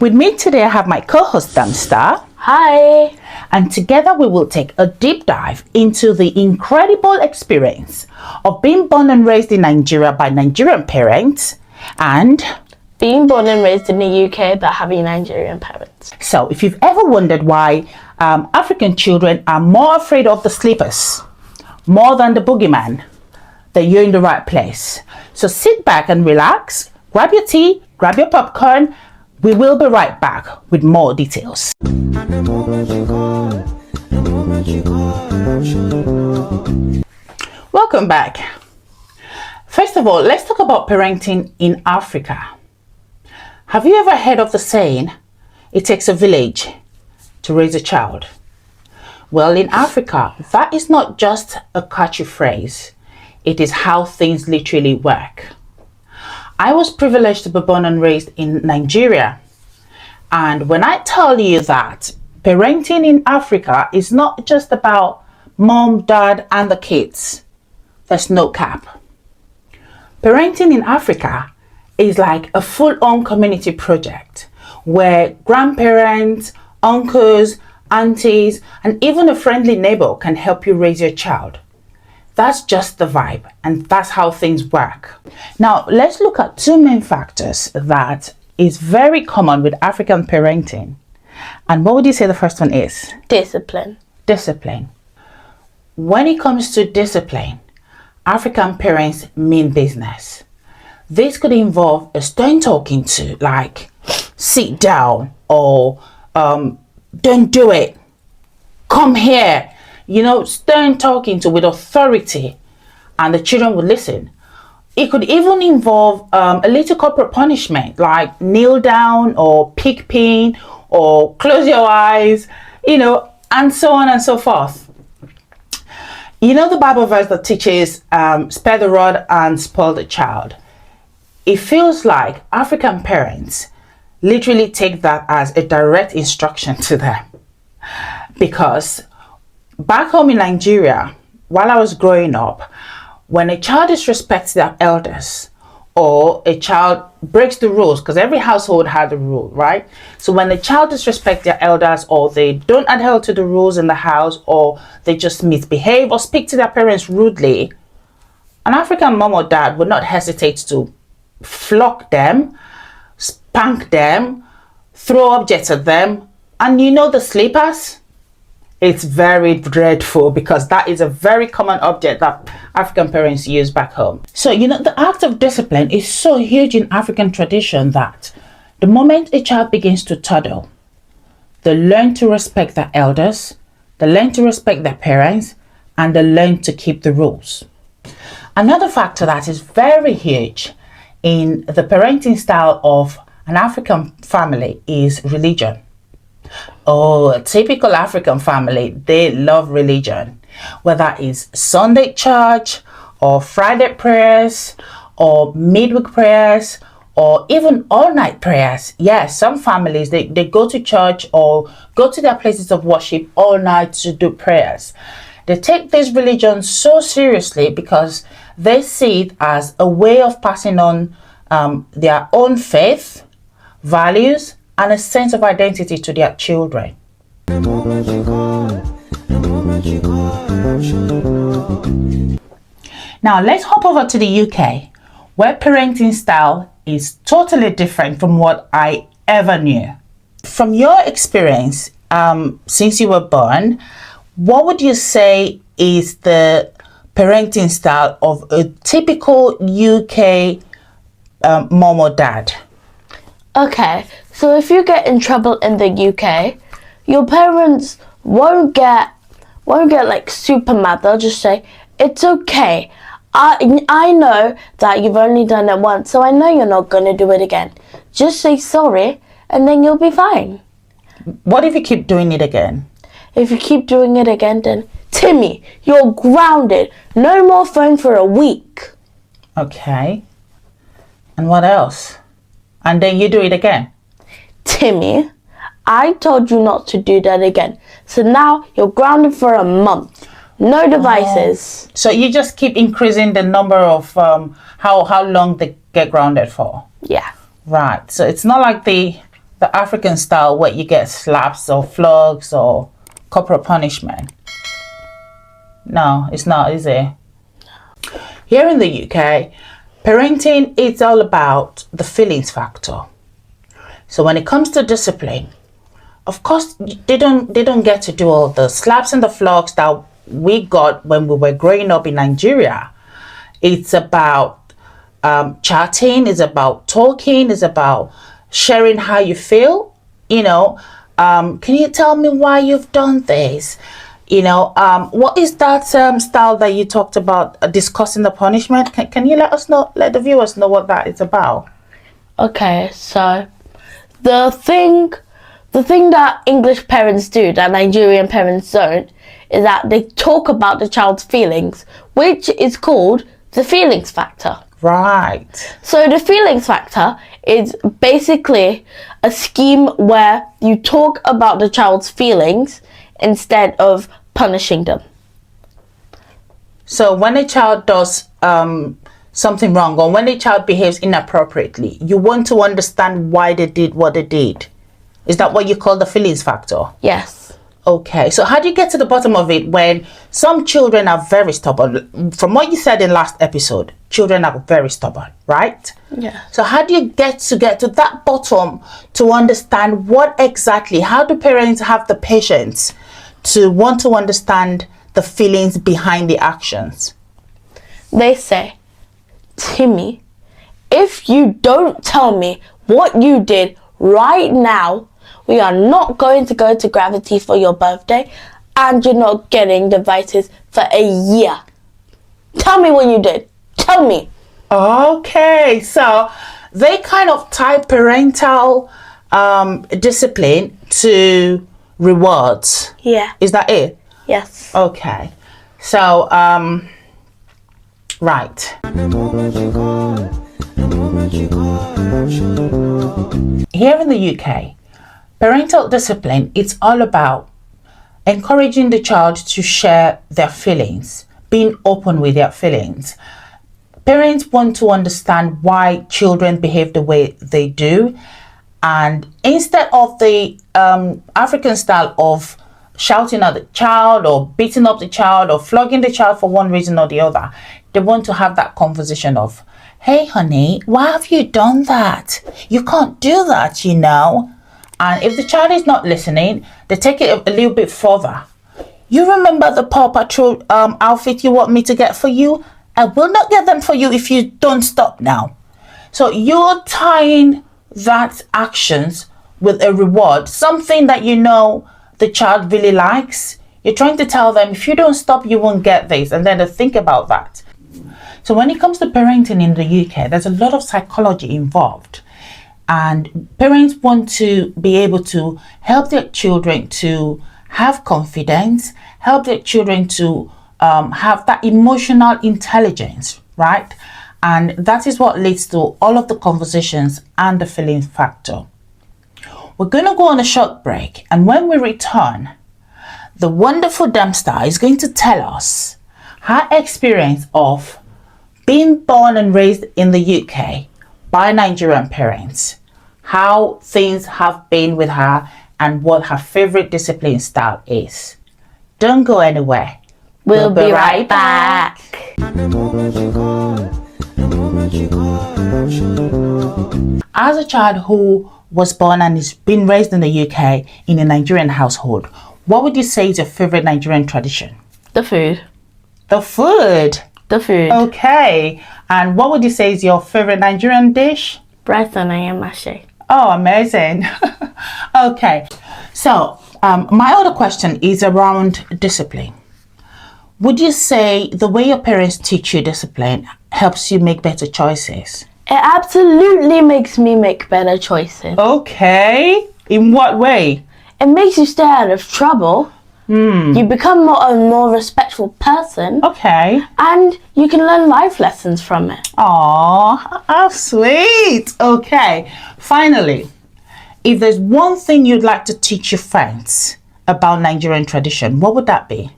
With me today, I have my co-host, Damstar. Hi. And together we will take a deep dive into the incredible experience of being born and raised in Nigeria by Nigerian parents and being born and raised in the UK but having Nigerian parents. So if you've ever wondered why African children are more afraid of the sleepers more than the boogeyman, then you're in the right place. So sit back and relax, grab your tea, grab your popcorn. We will be right back with more details. Welcome back. First of all, let's talk about parenting in Africa. Have you ever heard of the saying, it takes a village to raise a child? Well, in Africa, that is not just a catchy phrase. It is how things literally work. I was privileged to be born and raised in Nigeria. And when I tell you that parenting in Africa is not just about mom, dad, and the kids, there's no cap. Parenting in Africa is like a full-on community project where grandparents, uncles, aunties, and even a friendly neighbor can help you raise your child. That's just the vibe, and that's how things work. Now, let's look at two main factors that is very common with African parenting. And what would you say the first one is? Discipline. Discipline. When it comes to discipline, African parents mean business. This could involve a stern talking to, like, sit down, or don't do it, come here. Stern talking to with authority, and the children will listen. It could even involve a little corporal punishment, like kneel down or pick pin or close your eyes, and so on and so forth. The Bible verse that teaches spare the rod and spoil the child. It feels like African parents literally take that as a direct instruction to them, because back home in Nigeria, while I was growing up, when a child disrespects their elders or a child breaks the rules, because every household had a rule, right? So when a child disrespects their elders, or they don't adhere to the rules in the house, or they just misbehave or speak to their parents rudely, an African mom or dad would not hesitate to flog them, spank them, throw objects at them. And the sleepers? It's very dreadful, because that is a very common object that African parents use back home. So, the act of discipline is so huge in African tradition that the moment a child begins to toddle, they learn to respect their elders, they learn to respect their parents, and they learn to keep the rules. Another factor that is very huge in the parenting style of an African family is religion. Oh, a typical African family, they love religion, whether it's Sunday church or Friday prayers or midweek prayers or even all-night prayers. Yes, some families, they go to church or go to their places of worship all night to do prayers. They take this religion so seriously because they see it as a way of passing on their own faith, values, and a sense of identity to their children. Now let's hop over to the UK, where parenting style is totally different from what I ever knew. From your experience, since you were born, what would you say is the parenting style of a typical UK mom or dad? Okay, so if you get in trouble in the UK, your parents won't get like super mad. They'll just say, it's okay. I know that you've only done it once, so I know you're not going to do it again. Just say sorry, and then you'll be fine. What if you keep doing it again? If you keep doing it again, then Timmy, you're grounded. No more phone for a week. Okay. And what else? And then you do it again. Timmy, I told you not to do that again. So now you're grounded for a month. No devices. Oh. So you just keep increasing the number of how long they get grounded for? Yeah. Right. So it's not like they the African style where you get slaps or flogs or corporal punishment? No, it's not, is it? Here in the UK, parenting is all about the feelings factor. So when it comes to discipline, of course, they don't get to do all the slaps and the flogs that we got when we were growing up in Nigeria. It's about chatting, it's about talking, it's about sharing how you feel. Can you tell me why you've done this? What is that style that you talked about, discussing the punishment? Can you let the viewers know what that is about? Okay, so the thing that English parents do that Nigerian parents don't is that they talk about the child's feelings, which is called the feelings factor. Right. So the feelings factor is basically a scheme where you talk about the child's feelings instead of punishing them. So when a child does something wrong, or when a child behaves inappropriately, you want to understand why they did what they did. Is that what you call the feelings factor? Yes. Okay, so how do you get to the bottom of it when some children are very stubborn? From what you said in last episode, children are very stubborn, right? Yeah. So how do you get to that bottom to understand how do parents have the patience to want to understand the feelings behind the actions? They say, Timmy, if you don't tell me what you did right now, we are not going to go to Gravity for your birthday, and you're not getting devices for a year. Tell me what you did. Tell me. Okay, so they kind of tie parental discipline to rewards. Yeah. Is that it? Yes. Okay. So, right. Here in the UK, parental discipline, it's all about encouraging the child to share their feelings, being open with their feelings. Parents want to understand why children behave the way they do, and instead of the African style of shouting at the child or beating up the child or flogging the child for one reason or the other, they want to have that conversation of, hey honey, why have you done that? You can't do that, And if the child is not listening, they take it a little bit further. You remember the Paw Patrol outfit you want me to get for you? I will not get them for you if you don't stop now. So you're tying that actions with a reward, something that the child really likes. You're trying to tell them, if you don't stop, you won't get this. And then they think about that. So when it comes to parenting in the UK, there's a lot of psychology involved. And parents want to be able to help their children to have confidence, help their children to have that emotional intelligence, right? And that is what leads to all of the conversations and the feeling factor. We're going to go on a short break, and when we return, the wonderful Dempster is going to tell us her experience of being born and raised in the UK by Nigerian parents, how things have been with her, and what her favorite discipline style is. Don't go anywhere. We'll be right back. As a child who was born and is being raised in the UK in a Nigerian household, what would you say is your favorite Nigerian tradition? The food. The food. The food. Okay. And what would you say is your favorite Nigerian dish? Rice and ayamashi. Oh, amazing. Okay. So, my other question is around discipline. Would you say the way your parents teach you discipline helps you make better choices? It absolutely makes me make better choices. Okay. In what way? It makes you stay out of trouble. You become a more respectful person. Okay. And you can learn life lessons from it. Aww, how sweet. Okay. Finally, if there's one thing you'd like to teach your friends about Nigerian tradition, what would that be?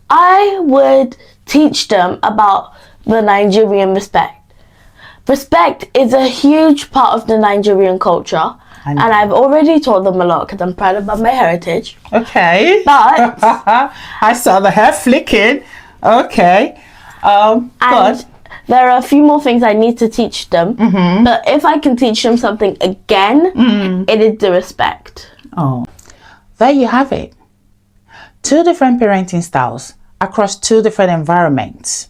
I would teach them about the Nigerian respect. Respect is a huge part of the Nigerian culture, and I've already told them a lot because I'm proud about my heritage. Okay. But I saw the hair flicking. Okay. and Good. there are a few more things I need to teach them. But if I can teach them something again, it is the respect. Oh, there you have it. 2 different parenting styles across 2 different environments.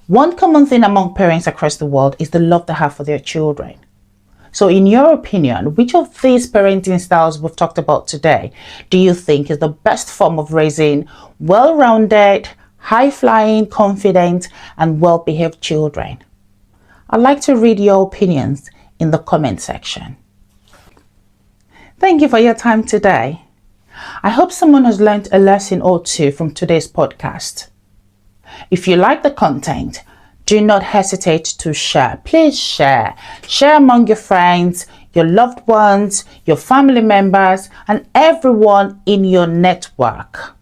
One common thing among parents across the world is the love they have for their children. So in your opinion, which of these parenting styles we've talked about today do you think is the best form of raising well-rounded, high-flying, confident, and well-behaved children? I'd like to read your opinions in the comment section. Thank you for your time today. I hope someone has learned a lesson or 2 from today's podcast. If you like the content, do not hesitate to share. Please share. Share among your friends, your loved ones, your family members, and everyone in your network.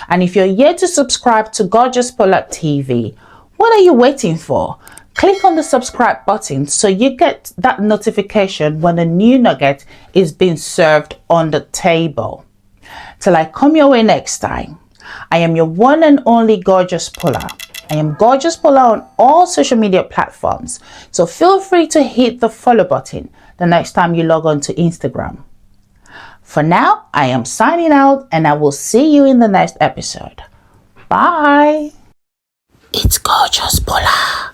And if you're yet to subscribe to Gorgeous POLA TV, what are you waiting for? Click on the subscribe button so you get that notification when a new nugget is being served on the table. Till I come your way next time, I am your one and only Gorgeous POLA. I am Gorgeous POLA on all social media platforms, so feel free to hit the follow button the next time you log on to Instagram. For now, I am signing out and I will see you in the next episode. Bye. It's Gorgeous POLA.